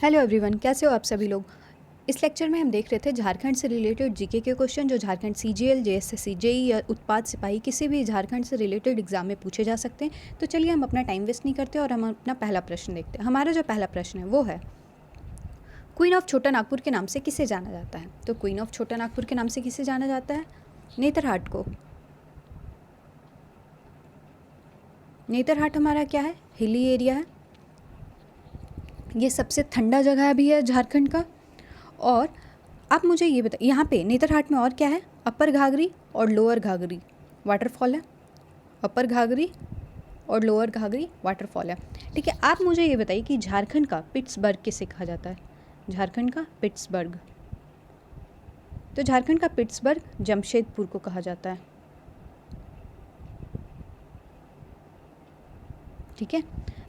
Hello everyone, कैसे हो आप सभी लोग। इस लेक्चर में हम देख रहे थे झारखंड से रिलेटेड जीके के क्वेश्चन जो झारखंड सीजीएल, जेएसएससी, जेई या उत्पाद सिपाही किसी भी झारखंड से रिलेटेड एग्जाम में पूछे जा सकते हैं। तो चलिए हम अपना टाइम वेस्ट नहीं करते और हम अपना पहला प्रश्न देखते हैं। हमारा जो पहला प्रश्न है वो है, क्वीन ऑफ छोटा नागपुर के नाम से किसे जाना जाता है। तो क्वीन ऑफ छोटा नागपुर के नाम से किसे जाना जाता है? नेतरहाट को। नेतरहाट हमारा क्या है? हिली एरिया है। ये सबसे ठंडा जगह भी है झारखंड का। और आप मुझे ये बताइए, यहाँ पे नेतरहाट में और क्या है? अपर घाघरी और लोअर घाघरी वाटरफॉल है। अपर घाघरी और लोअर घाघरी वाटरफॉल है। ठीक है, आप मुझे ये बताइए कि झारखंड का पिट्सबर्ग किसे कहा जाता है? झारखंड का पिट्सबर्ग, तो झारखंड का पिट्सबर्ग जमशेदपुर को कहा जाता है। ठीक है,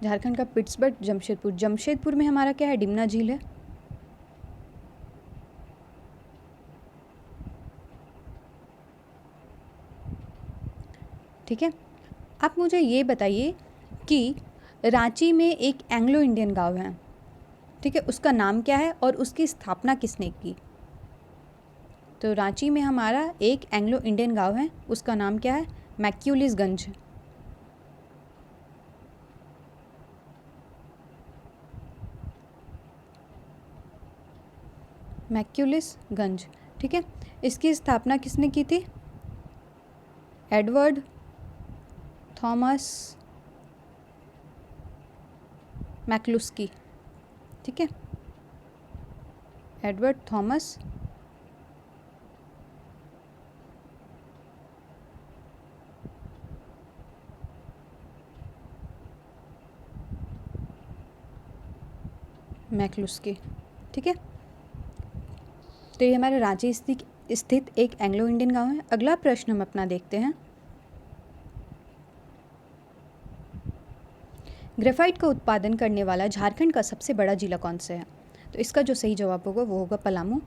झारखंड का पिट्सबर्ग जमशेदपुर। जमशेदपुर में हमारा क्या है? डिमना झील है। ठीक है, आप मुझे ये बताइए कि रांची में एक एंग्लो इंडियन गांव है। ठीक है, उसका नाम क्या है और उसकी स्थापना किसने की? तो रांची में हमारा एक एंग्लो इंडियन गांव है, उसका नाम क्या है? मैक्यूलिसगंज। मैक्यूलिसगंज। ठीक है, इसकी स्थापना किसने की थी? Edward Thomas McCluskey. ठीक है, एडवर्ड थॉमस मैक्लुस्की। ठीक है, तो ये हमारे रांची स्थित एक एंग्लो इंडियन गांव है। अगला प्रश्न हम अपना देखते हैं, ग्रेफाइट का उत्पादन करने वाला झारखंड का सबसे बड़ा जिला कौन सा है? तो इसका जो सही जवाब होगा वो होगा पलामू।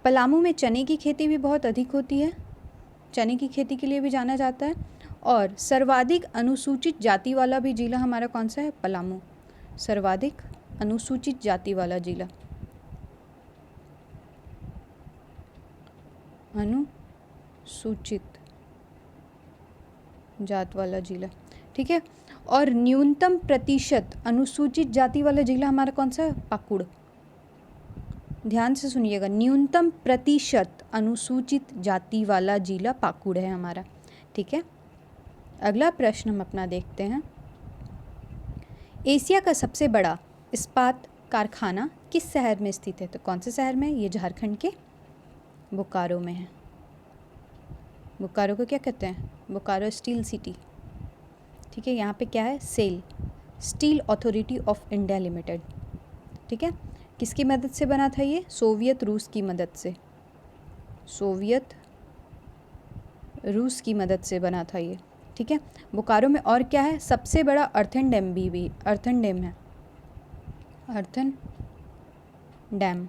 पलामू में चने की खेती भी बहुत अधिक होती है, चने की खेती के लिए भी जाना जाता है। और सर्वाधिक अनुसूचित जाति वाला भी जिला हमारा कौन सा है? पलामू। सर्वाधिक अनुसूचित जाति वाला जिला, अनुसूचित जात वाला जिला। ठीक है, और न्यूनतम प्रतिशत अनुसूचित जाति वाला जिला हमारा कौन सा है? पाकुड़। ध्यान से सुनिएगा, न्यूनतम प्रतिशत अनुसूचित जाति वाला जिला पाकुड़ है हमारा। ठीक है, अगला प्रश्न हम अपना देखते हैं, एशिया का सबसे बड़ा इस्पात कारखाना किस शहर में स्थित है? तो कौन से शहर में? ये झारखंड के बोकारो में है। बोकारो को क्या कहते हैं? Bokaro steel city. ठीक है, यहाँ पे क्या है? SAIL, steel authority of India limited. ठीक है, किसकी मदद से बना था ये? सोवियत रूस की मदद से। सोवियत रूस की मदद से बना था ये। ठीक है, बोकारो में और क्या है? सबसे बड़ा अर्थन डैम भी अर्थन डैम है। अर्थन डैम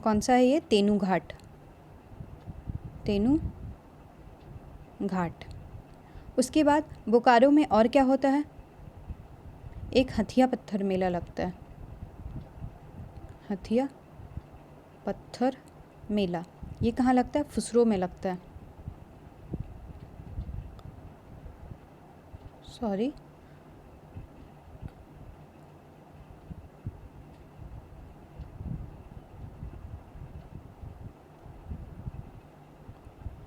कौन सा है? ये तेनू घाट। तेनू घाट। उसके बाद बोकारो में और क्या होता है? एक हथिया पत्थर मेला लगता है। हथिया पत्थर मेला, ये कहाँ लगता है? फुसरो में लगता है। सॉरी,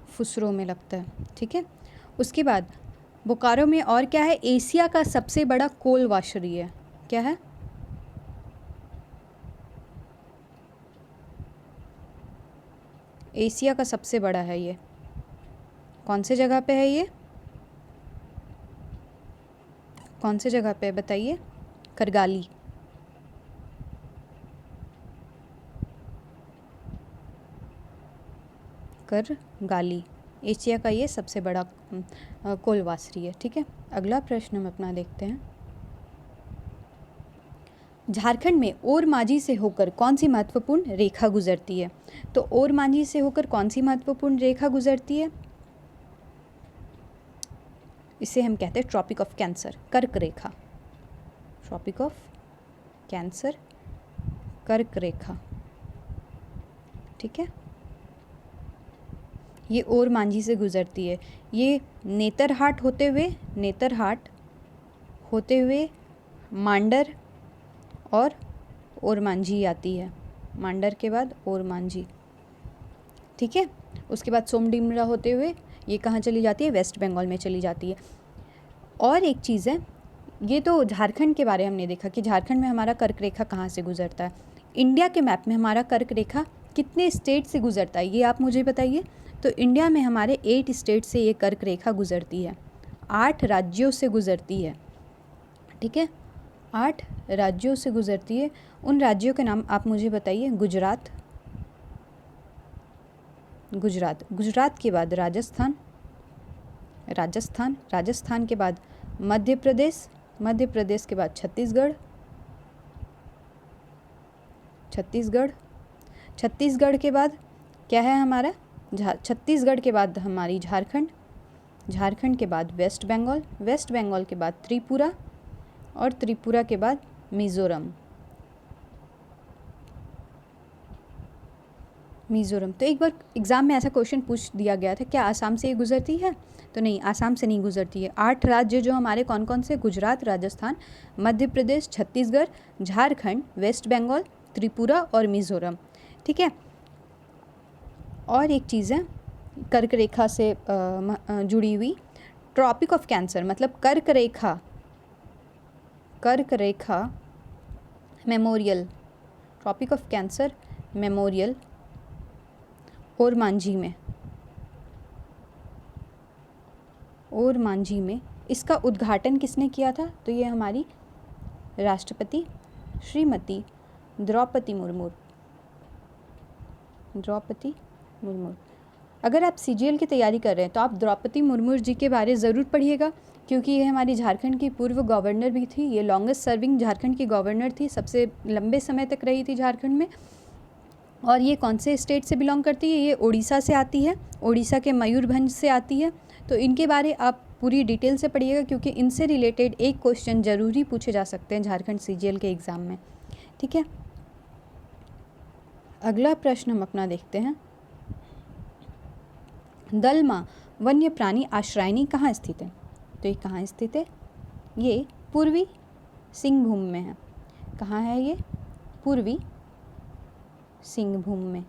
फुसरो में लगता है। ठीक है, उसके बाद बोकारो में और क्या है? एशिया का सबसे बड़ा कोल वाशरी है। क्या है? एशिया का सबसे बड़ा है ये। कौन से जगह पे है ये? कौन से जगह पे बताइए? करगाली। करगाली एशिया का ये सबसे बड़ा कोल वाशरी है। ठीक है, अगला प्रश्न हम अपना देखते हैं, झारखंड में ओरमांझी से होकर कौन सी महत्वपूर्ण रेखा गुजरती है? तो ओरमांझी से होकर कौन सी महत्वपूर्ण रेखा गुजरती है? इसे हम कहते हैं ट्रॉपिक ऑफ कैंसर, कर्क रेखा। ट्रॉपिक ऑफ कैंसर, कर्क रेखा, ठीक है। ये ओरमांझी से गुजरती है। ये नेतरहाट होते हुए मांडर और ओरमांझी आती है। मांडर के बाद ओरमांझी, ठीक है। उसके बाद सोमडिमरा होते हुए ये कहाँ चली जाती है? वेस्ट बंगाल में चली जाती है। और एक चीज़ है, ये तो झारखंड के बारे में हमने देखा कि झारखंड में हमारा कर्क रेखा कहाँ से गुजरता है। इंडिया के मैप में हमारा कर्क रेखा कितने स्टेट से गुजरता है ये आप मुझे बताइए। तो इंडिया में हमारे 8 स्टेट से ये कर्क रेखा गुजरती है, 8 राज्यों से गुजरती है, ठीक है। 8 राज्यों से गुजरती है। उन राज्यों के नाम आप मुझे बताइए। गुजरात, गुजरात के बाद राजस्थान के बाद मध्य प्रदेश के बाद छत्तीसगढ़ के बाद क्या है हमारा? छत्तीसगढ़ के बाद हमारी झारखंड के बाद वेस्ट बंगाल के बाद त्रिपुरा और त्रिपुरा के बाद मिज़ोरम। तो एक बार एग्ज़ाम में ऐसा क्वेश्चन पूछ दिया गया था, क्या आसाम से ये गुजरती है? तो नहीं, आसाम से नहीं गुजरती है। 8 राज्य जो हमारे कौन कौन से? गुजरात, राजस्थान, मध्य प्रदेश, छत्तीसगढ़, झारखंड, वेस्ट बंगाल, त्रिपुरा और मिज़ोरम, ठीक है। और एक चीज़ है कर्क रेखा से जुड़ी हुई, ट्रॉपिक ऑफ कैंसर, मतलब कर्क रेखा memorial, tropic of cancer memorial Ormanjhi में इसका उद्घाटन किसने किया था? तो ये हमारी राष्ट्रपति श्रीमती द्रौपदी मुर्मू। अगर आप सीजीएल की तैयारी कर रहे हैं तो आप द्रौपदी मुर्मू जी के बारे ज़रूर पढ़िएगा, क्योंकि ये हमारी झारखंड की पूर्व गवर्नर भी थी। ये लॉन्गेस्ट सर्विंग झारखंड की गवर्नर थी, सबसे लंबे समय तक रही थी झारखंड में। और ये कौन से स्टेट से बिलोंग करती है? ये उड़ीसा से आती है, उड़ीसा के मयूरभंज से आती है। तो इनके बारे आप पूरी डिटेल से पढ़िएगा, क्योंकि इनसे रिलेटेड एक क्वेश्चन ज़रूर ही पूछे जा सकते हैं झारखंड सीजीएल के एग्ज़ाम में, ठीक है। अगला प्रश्न हम अपना देखते हैं। दलमा वन्य प्राणी आश्रयनी कहाँ स्थित है? तो ये कहाँ स्थित है? ये पूर्वी सिंहभूम में है। कहाँ है ये? पूर्वी सिंहभूम में।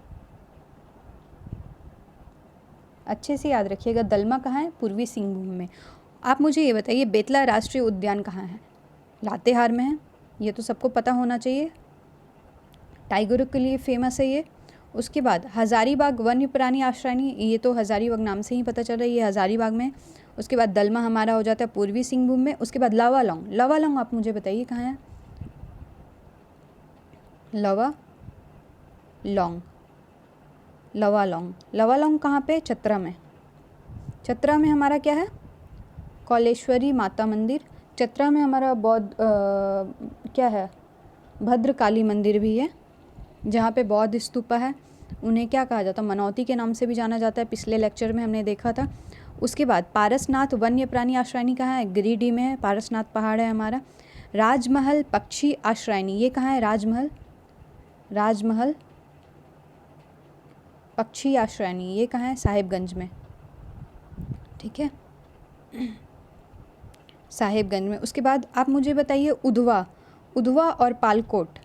अच्छे से याद रखिएगा, दलमा कहाँ है? पूर्वी सिंहभूम में। आप मुझे ये बताइए, बेतला राष्ट्रीय उद्यान कहाँ है? लातेहार में है, ये तो सबको पता होना चाहिए, टाइगरों के लिए फेमस है ये। उसके बाद हज़ारीबाग वन्य प्राणी आश्रयनी, ये तो हज़ारीबाग नाम से ही पता चल रहा है, ये हज़ारीबाग में। उसके बाद दलमा हमारा हो जाता है पूर्वी सिंहभूम में। उसके बाद लावालौंग आप मुझे बताइए कहाँ है? लावालौंग कहाँ पे? चतरा में हमारा क्या है? कौलेश्वरी माता मंदिर। चतरा में हमारा बौद्ध क्या है? भद्रकाली मंदिर भी है, जहाँ पे बौद्ध स्तूपा है। उन्हें क्या कहा जाता है? मनौती के नाम से भी जाना जाता है, पिछले लेक्चर में हमने देखा था। उसके बाद पारसनाथ वन्य प्राणी आश्रयनी कहाँ है? गिरिडीह में है, पारसनाथ पहाड़ है हमारा। राजमहल पक्षी आश्रयनी, ये कहाँ है? राजमहल पक्षी आश्रयनी, ये कहाँ है? साहिबगंज में, ठीक है, साहिबगंज में। उसके बाद आप मुझे बताइए उधवा और पालकोट,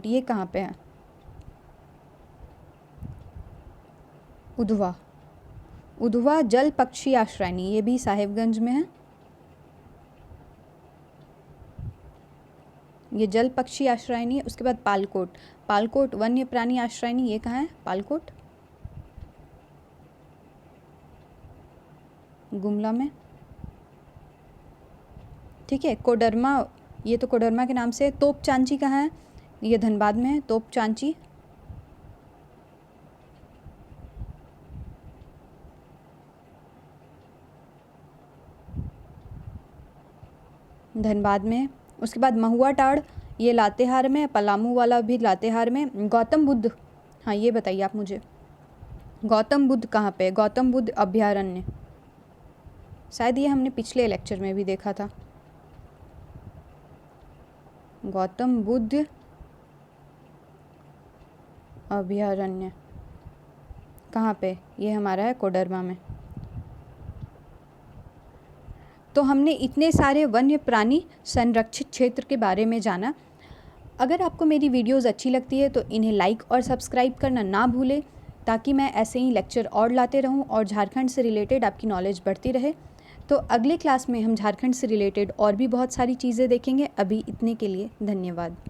ये कहाँ पे है? उधवा जल पक्षी आश्रयनी, ये भी साहिबगंज में है। ये जल पक्षी आश्रयनी। उसके बाद पालकोट वन्य प्राणी आश्रयनी, ये कहाँ है? पालकोट गुमला में, ठीक है। कोडरमा, ये तो कोडरमा के नाम से। तोप चांची कहाँ है? ये धनबाद में है, तोप चांची। धनबाद में। उसके बाद महुआ टाड़, ये लातेहार में। पलामू वाला भी लातेहार में। गौतम बुद्ध, हाँ ये बताइए आप मुझे, गौतम बुद्ध कहाँ पे? गौतम बुद्ध अभयारण्य, शायद ये हमने पिछले लेक्चर में भी देखा था। गौतम बुद्ध अभयारण्य कहाँ पे? ये हमारा है कोडरमा में। तो हमने इतने सारे वन्य प्राणी संरक्षित क्षेत्र के बारे में जाना। अगर आपको मेरी वीडियोस अच्छी लगती है तो इन्हें लाइक और सब्सक्राइब करना ना भूलें, ताकि मैं ऐसे ही लेक्चर और लाते रहूं और झारखंड से रिलेटेड आपकी नॉलेज बढ़ती रहे। तो अगले क्लास में हम झारखंड से रिलेटेड और भी बहुत सारी चीज़ें देखेंगे। अभी इतने के लिए धन्यवाद।